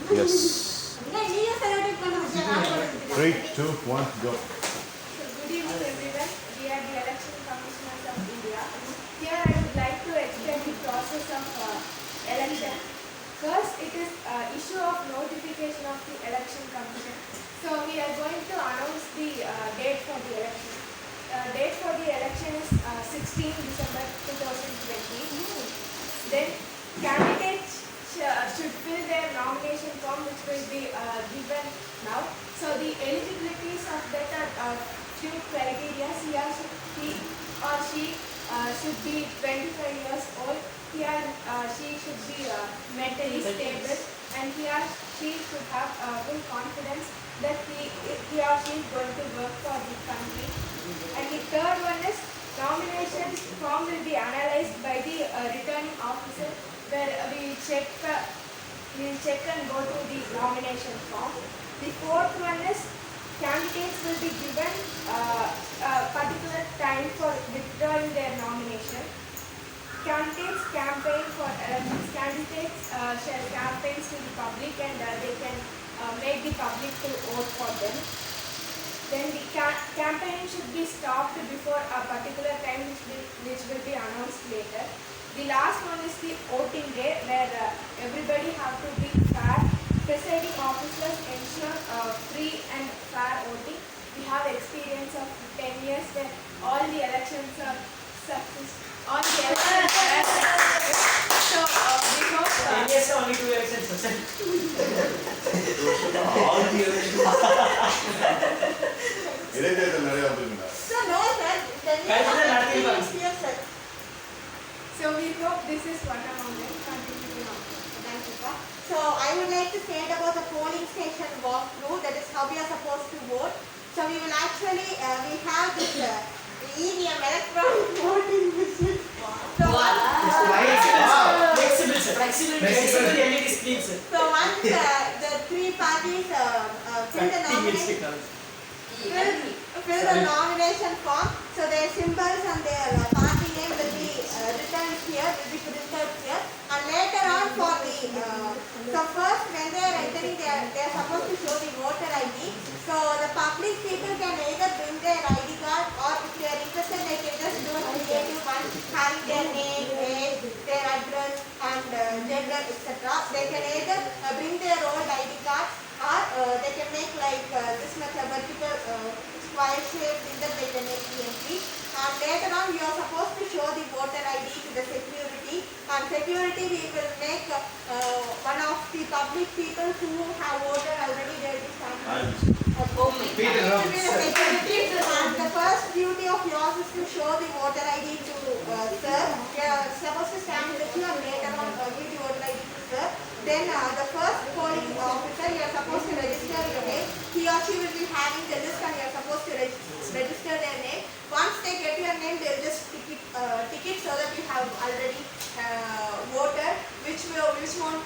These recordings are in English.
Yes. 3, 2, 1, go. So good evening everyone. We are the Election Commissioners of India. Here I would like to explain the process of election. First, it is issue of notification of the Election Commission. So we are going to announce the date for the election. Date for the election is 16 December 2020. Then candidates should fill their nomination form, which will be given now. So the eligibilities of that are few criteria. He or she should be 25 years old. He or she should be mentally stable, and he or she should have full confidence that he or she is going to work for the country. And the third one is nomination form will be analyzed by the returning officer, where we will check and go to the nomination form. The fourth one is candidates will be given a particular time for withdrawing their nomination. Candidates campaign for elections. Candidates shall campaigns to the public, and they can make the public to vote for them. Then the campaign should be stopped before a particular time, which will be announced later. The last one is the voting day, where everybody have to be fair. Presiding officers ensure free and fair voting. We have experience of 10 years where all the elections are successful. All the elections are successful. So we hope. 10 years only 2 elections. All the elections. இடைத்தேர்தல் நிறைய வந்துருக்குண்ணா. So no sir, So we hope this is what among them continue on. Thank you, sir. So I would like to say about the polling station walkthrough, that is how we are supposed to vote. So we will actually, we have this EVM electronic voting machine. So Flexible LED screens. So once the three parties fill the nomination form, so their symbols and their party name will be written here, will be printed here, and later on for the so first when they are entering, they are supposed to show the voter ID. So the public people can either bring their ID card, or if they are interested, they can just do a creative one, having their name, age, their address, and gender, etc. They can either bring their old ID card, or they can make like this much a vertical square shape in that they can make the entry. And later on you are supposed to show the voter ID to the security, and security we will make one of the public people who have voted already, they will be standing. Peter And the first duty of yours is to show the voter ID to sir. You are supposed to stand with you, and later on give the voter ID to sir. Then the first polling officer, you are supposed to register your name. He or she will be having the list, and you are supposed to register their name. Once they get your name, they will just tick it so that you have already voted, which won't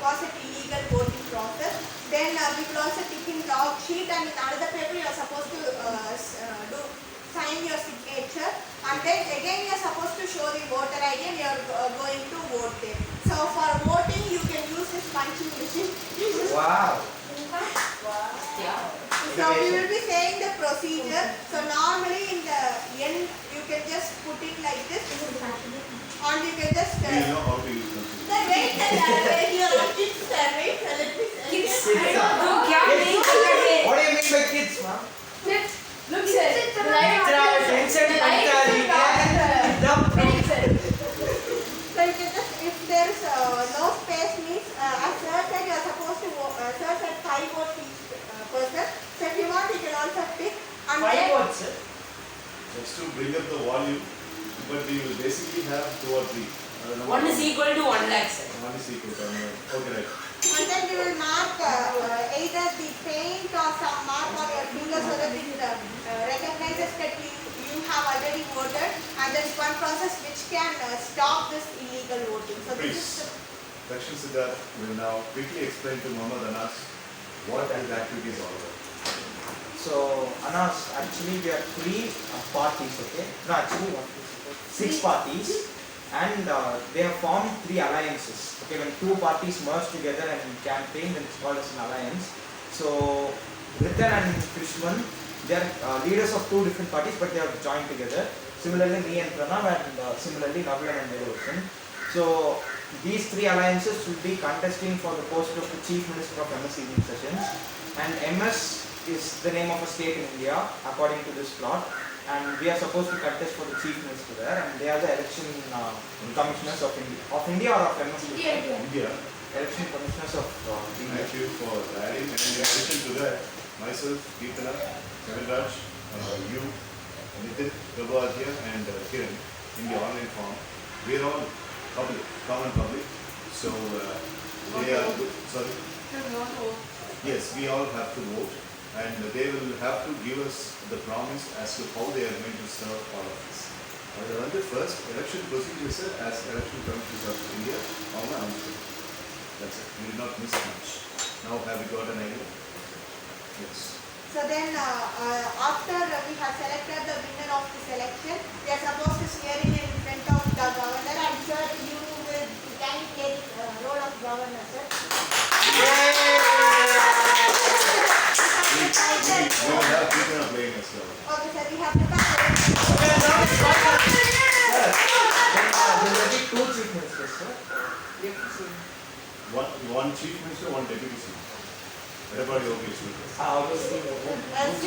cause an illegal voting process. Then we will also tick in log sheet, and with another paper you are supposed to sign your signature, and then again you are supposed to show the voter ID, and you are going to vote there. So for voting you can use this punching machine. Wow. So we will be saying the procedure. So normally in the end you can just put it like this, or you can just Do you know how to use them? sir, wait, you are kids, sir, wait, sir, let me Kids. sir. What do you mean by kids, ma'am? Look sir, So you can just, if there is no space means, as sir said, you are supposed to vote, sir said 5 votes each person. So if you want, you can also pick. And 5 then, votes. Just to bring up the volume, but we will basically have 2 or 3. 1 is equal to 1 lakh, sir. 1 is equal to 1. Okay, right. and then we will mark either the paint or some mark on your finger, so that it recognizes that you have already voted, and there is one process which can stop this illegal voting. So this is Please, Dakshin Siddharth will now quickly explain to Mohammad Anas what his activity is all about. So, Anas, actually we are 3 parties, okay? No, actually 6 parties. and they have formed 3 alliances. Okay, when 2 parties merge together and campaign, then it's called as an alliance. So Ritan and Krishman, they are leaders of 2 different parties, but they have joined together. Similarly, me and Pranav, and similarly Navilan and Vedavarsan. So these 3 alliances will be contesting for the post of the Chief Minister of MS Evening Sessions, and MS is the name of a state in India according to this plot, and we are supposed to contest for the Chief Minister there, and they are the election commissioners of India or of MS? India. Election commissioners of India. Thank you for adding, and in addition to that, myself, Keetana, Kaviraj, you, Nitin, Prabhadhya, and Kiran in the online form. We are all public, common public. So they are good. Sorry. Yes, we all have to vote, and they will have to give us the promise as to how they are going to serve all of us. The first election procedures as election commissioners of India, that's it. We did not miss much. Now have we got an idea? Yes. So then, after we have selected the winner of this election, we are supposed to swear in front of the governor, and sir, you can take role of governor, sir. We will have Keetana playing as well. Okay, sir, we have prepared. There will be 2 chief ministers, sir. One chief minister, one deputy chief. Everybody obviously. Obviously.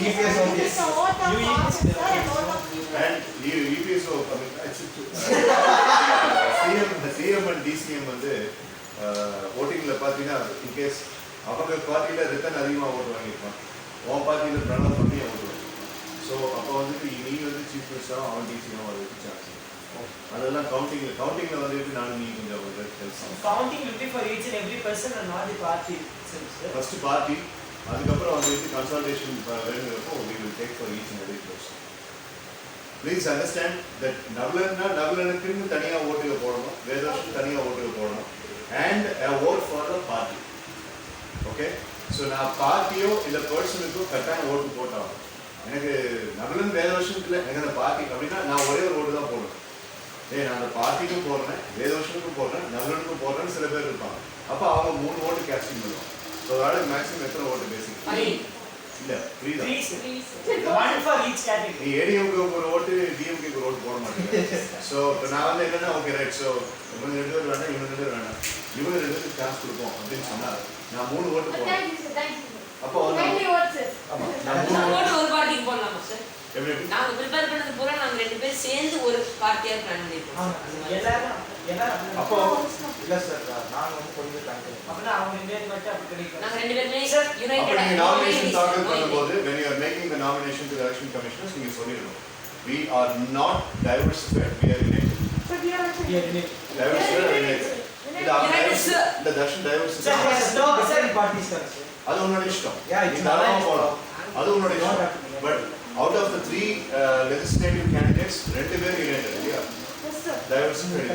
This is the oath of office, sir, and oath of chief. And EPSO, I mean, CM and DCM வந்து votingல பார்த்தீங்கன்னா in case அவங்க பார்ட்டியில் return அதிகமாக ஓட்டு வாங்கியிருப்பான், உன் பார்ட்டியில் பிரணவ் கம்மியாக ஓட்டு வாங்கியிருப்பான். ஸோ அப்போ வந்துட்டு நீ வந்து சீஃப் மினிஸ்டராக அவன் டிசியும் வரதுக்கு சான்ஸ். அதெல்லாம் கவுண்டிங்கில் வந்துட்டு நான் நீ கொஞ்சம் help. Counting will be for each and every person and not the party. First party, அதுக்கப்புறம் வந்துட்டு consultation வேணுங்கிறப்போ we will take for each and every person. Please understand that நவலனுக்குன்னு தனியாக ஓட்டுக போடணும், வேதவர்ஷனுக்கு தனியாக ஓட்டுக போடணும், and a vote for the party. Okay, so நான் பார்ட்டியோ இல்லை பர்சனுக்கோ கரெக்டான ஓட்டு போட்டாலும் எனக்கு நவலன் வேதவர்ஷனுக்கு எனக்கு அந்த பார்ட்டி அப்படின்னா நான் ஒரே ஒரு ஓட்டு தான் போடணும். நான் அந்த பார்ட்டிக்கும் போடுறேன், வேதவர்ஷனுக்கும் போடுறேன், நவலனுக்கும் போடுறேன்னு சில பேர் இருப்பாங்க. அப்போ அவங்க 3 ஓட்டு கேஸ்டிங் பண்ணுவாங்க. ஸோ அதோட மேக்ஸிமம் எத்தனை ஓட்டு பேசிக் இல்லை 3 தான். One for each category. நீ ஏடிஎம்க்கு ஒரு ஓட்டு டிஎம்கேக்கு ஒரு ஓட்டு போட மாட்டேங்க. ஸோ இப்போ நான் வந்து என்னன்னா ஓகே ரைட், ஸோ இவங்க 2 பேர் வேண்டாம், இவங்க 2 பேர் வேண்டாம், இவங்க 2 பேருக்கு சான்ஸ் கொடுப்போம் அப்படின்னு சொன்னால் நான் 3 ஓட்டு போடுறேன். அப்போ வந்து நான் 3 ஓட்டு ஒரு பார்ட்டிக்கு போடலாமா சார்? எப்படி நாங்க ப்ரிப்பேர் பண்ணது பூரா நாங்க 2 பேர் சேர்ந்து ஒரு பார்ட்டியா பிளான் பண்ணிருக்கோம். எல்லாரும் அப்போ இல்லை சார், நான் வந்து கொஞ்சம் கண்டிப்பாக அப்படின்னா அவங்க 2 பேர் மட்டும் அப்படி கிடைக்கும். நாங்க 2 பேருமே அப்போ யுனைடெட் நீங்கள் நாமினேஷன் தாக்கல் பண்ணும்போது when you are making the nomination to the election commissioners நீங்கள் சொல்லிடணும் we are not diversified, we are united. Diversified or united? இந்த தர்ஷன் diversified parties sir. அது உன்னோட இஷ்டம். Yeah, it's நீ தாராளமா not போலாம். அது உன்னோட இஷ்டம். But out of the 3 legislative candidates 2 பேர் united இல்லையா? Diversified.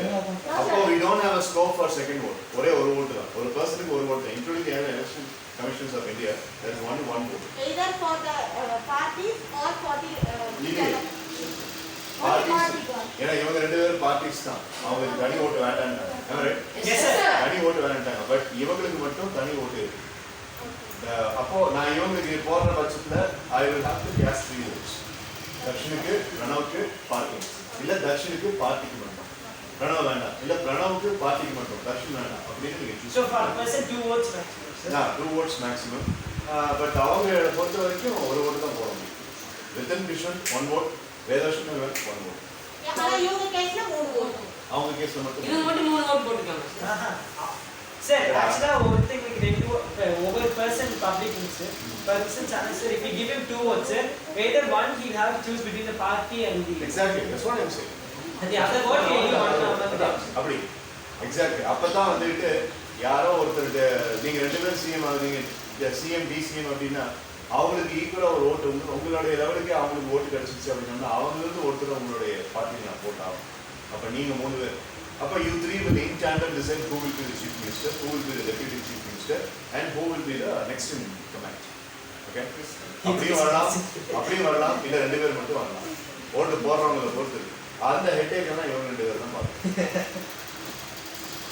அப்போ we don't have a scope for second vote. ஒரே ஒரு ஓட்டு தான். ஒரு பர்சனுக்கு ஒரு ஓட்டு தான். Including the election commissions of India, there is only one vote. Either for the parties or for the Legal. Parties. ஏன்னா இவங்க 2 பேரும் பார்ட்டிஸ் தான். அவங்களுக்கு தனி ஓட்டு வேண்டாம்ட்டாங்க. Yes sir. தனி ஓட்டு வேண்டாம்ட்டாங்க. பட் இவங்களுக்கு மட்டும் தனி ஓட்டு இருக்கு. அப்போ நான் இவங்களுக்கு போடுற பட்சத்தில் I will have to cast 3 votes. தர்ஷனுக்கு, பிரணவுக்கு, பார்ட்டிக்கு. இல்லை தர்ஷனுக்கு பார்ட்டிக்கு மட்டும். பிரணவ் வேண்டாம். இல்லை பிரணவுக்கு பார்ட்டிக்கு மட்டும். தர்ஷன் வேண்டாம். அப்படின்னு நீங்கள் choose So for a person 2 votes maximum. Yeah, 2 votes maximum. But அவங்க பொறுத்த வரைக்கும் ஒரு ஓட்டு தான் போட முடியும். Ritan Krishnan 1 vote, வேதவர்ஷன் 1 vote. ஆனா இவங்க கேஸ்ல 3 vote. அவங்க கேஸ்ல மட்டும் இவங்க மட்டும் 3 vote போட்டுக்காங்க. Sir, actually one thing we can do over person public sir. Person channel sir, if we give him 2 votes sir, either one he'll have to choose between the party and the Exactly, that's what I'm saying. and the other vote he'll give one அப்படி exactly அப்பதான் வந்துட்டு யாரோ ஒருத்தர் நீங்க 2 பேரும் CM ஆகுறீங்க, CM DCM அப்படின்னா அவங்களுக்கு ஈக்குவலா ஒரு ஓட்டு வந்து உங்களுடைய லெவலுக்கு அவங்களுக்கு ஓட்டு கிடைச்சிச்சு அப்படின்னா அவங்களுக்கு ஒருத்தர் உங்களுடைய பார்ட்டி நான் போட்டாகும். அப்ப நீங்க 3 பேர், அப்ப you 3 will in tandem decide who will be the chief minister, who will be the deputy chief minister, and who will be the next in command. Okay? அப்படியும் வரலாம் இல்ல 2 பேர் மட்டும் வரலாம். ஓட்டு போடுறவங்களை பொறுத்து. அந்த ஹெட்டேக் எல்லாம் இவங்க 2 பேர் தான் பார்க்கணும்.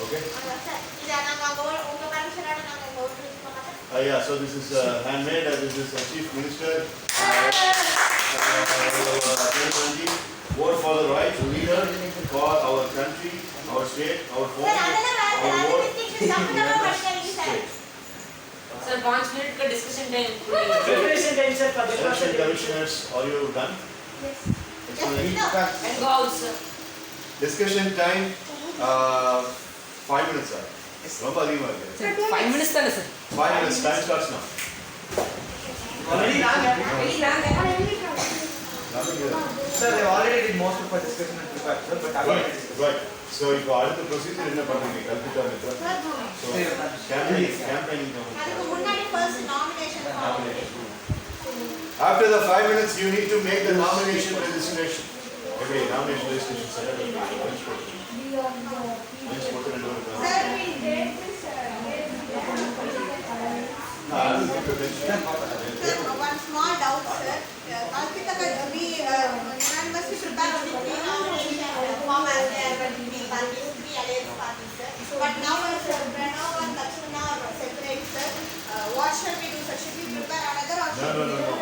Okay? சார் இதை நாங்கள் உங்கள் பர்மிஷனோட நாங்கள் இங்கே ஓட்டு வச்சுக்க மாட்டோம். Yeah, so this is handmade. This is Chief Minister. Vote for the right leader for our country, our state, our home, sir அதெல்லாம் our வேறு vote. டிஸ்ட்ரிக்ட் சம்பந்தமாக படிக்காதீங்க சார். सर 5 मिनट का discussion time Preparation time, sir, for the Election first commissioners, are you done? Yes. Explanation? And go out sir. Discussion time, 5 minutes, sir. ரொம்ப அதிகமா இருக்கு. 5 minutes தானே sir. 5 minutes, time starts now. already Nothing here. Sir, they already did most of our discussion and prepared, sir, but again Right, right. So இப்போ அடுத்த procedure என்ன பண்றீங்க? Kalpita Mitra. So campaigning அதுக்கு முன்னாடி first nomination nomination. After the 5 minutes, you need to make the nomination registration. Okay, nomination registration set up. Bench photo. Bench photo and do it. Sir one small doubt, sir. Kalpita could be unanimously prepared on the three nomination form as there were three parties, three alliance parties, sir. But now as Pranav and Lakshmana are separate, sir. What shall we do, sir? Should we prepare another or should we? No.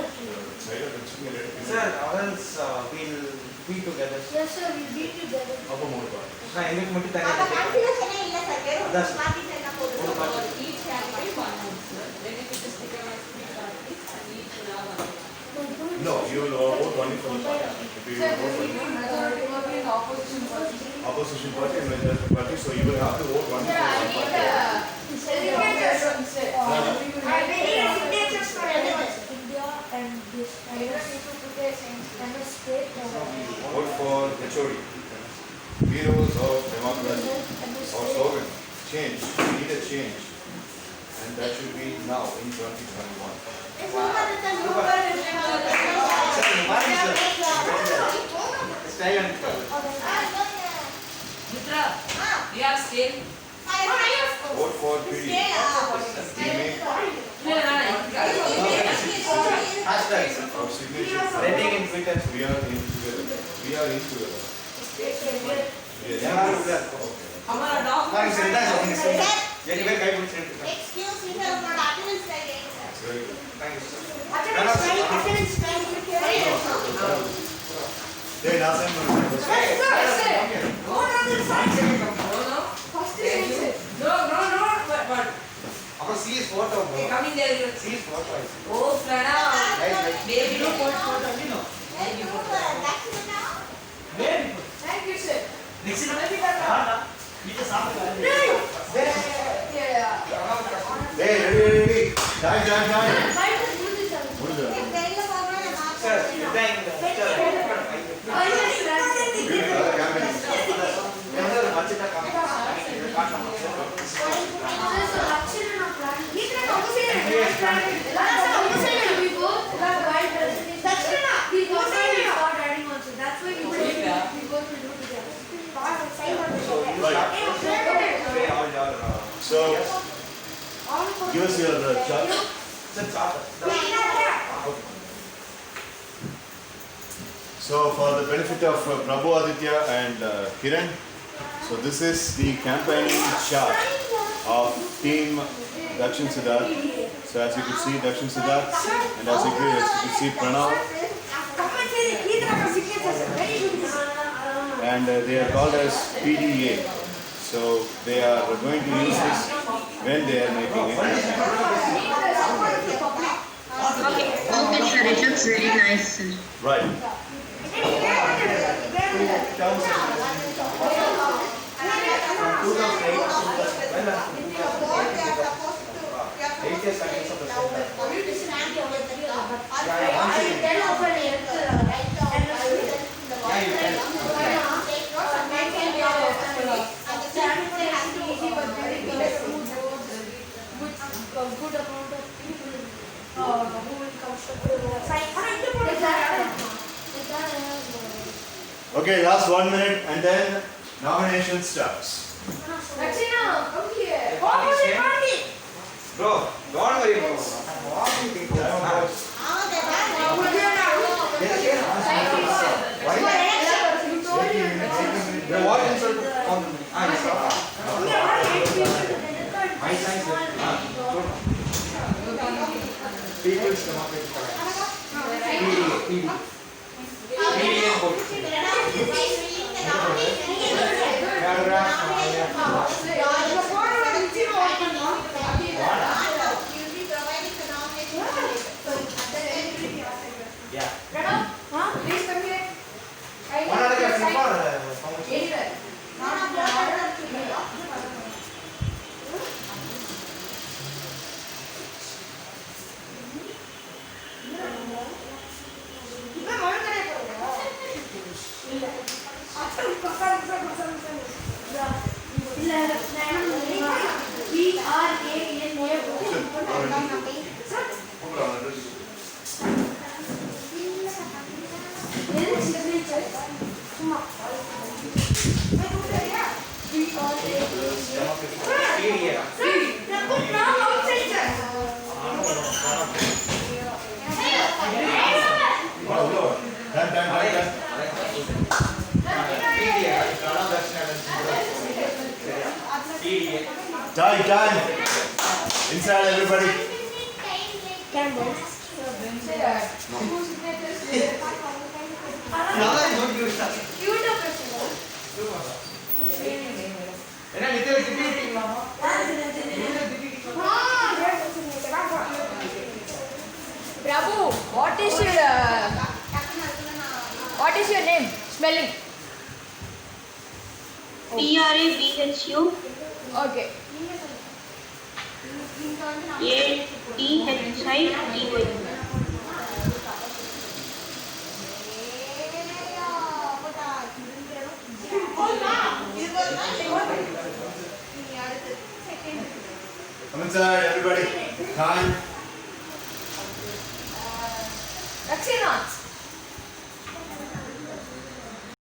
Side of it, let it be. sir, or else we'll be together. Yes, sir, we beat together. அப்போ மூணு பாரு. நான் எங்களுக்கு மட்டும் அப்ப தனியாக confusion இல்ல sir. வெறும் அதான் sir. parties என்ன போதும். each candidate one vote sir. Then if it is taken as 3 parties and each will have one vote. No, you will vote only for the party. If you vote for the majority will be in opposition party. opposition party and majority party, so you will have to vote only for one party. I need signatures for everyone. India and this. I just need to put a sense and a state. Vote for HOD. Heroes of democracy. Our slogan, change. We need a change. And that should be now in 2021. style and Mitra, we have scale. Vote for PD. We make hashtag, sir. our signatures. Trending in Twitter. We are in together. We are in together. We are in together. Okay. हमारा dog Thanks, sir. Thanks, sir. Anyway, guy would say it. Excuse me, sir. Not attendance tag. It's very good. Thank you, sir. Attendance tag. Hey, last time we were- but அப்புறம் CS photo bro. coming there CS photo I see. oh Pranav Guys, guys. baby no photo no Very good. Thank you, sir. Next is வீட்டை சாப்பிடுங்க. Hey, ready. Time. முடிஞ்சது. Sir, இதான் இந்த Good campaign. ஒரு பட்ஜெட்டா காட்டலாம். So, give us your chart. Sir, chart. So, for the benefit of Prabhu Aditya and Kiran, so this is the campaigning chart of Team Dakshin Siddharth. So, as you can see, Dakshin Siddharth, and as you can see, Pranav, and they are called as PDA. So, they are going to use this when they are making it. Okay, sir, it looks really nice, sir. Right. Good amount of people who will come. Okay, last 1 minute and then nomination starts. Laksina, come here. Bro, don't worry, bro. Walking people. Why? You told me What insult on the yes. My science. People's Democratic Alliance. PD. PDA vote. Yeah. Please come here. One other question for promotion. PDA. Time. Inside, everybody. என்ன நித்தில திட்டிட்டீங்களாமா? Prabhu, what is your name? Spelling. PRABHU Okay. ATHIDY. Come inside, everybody. Time.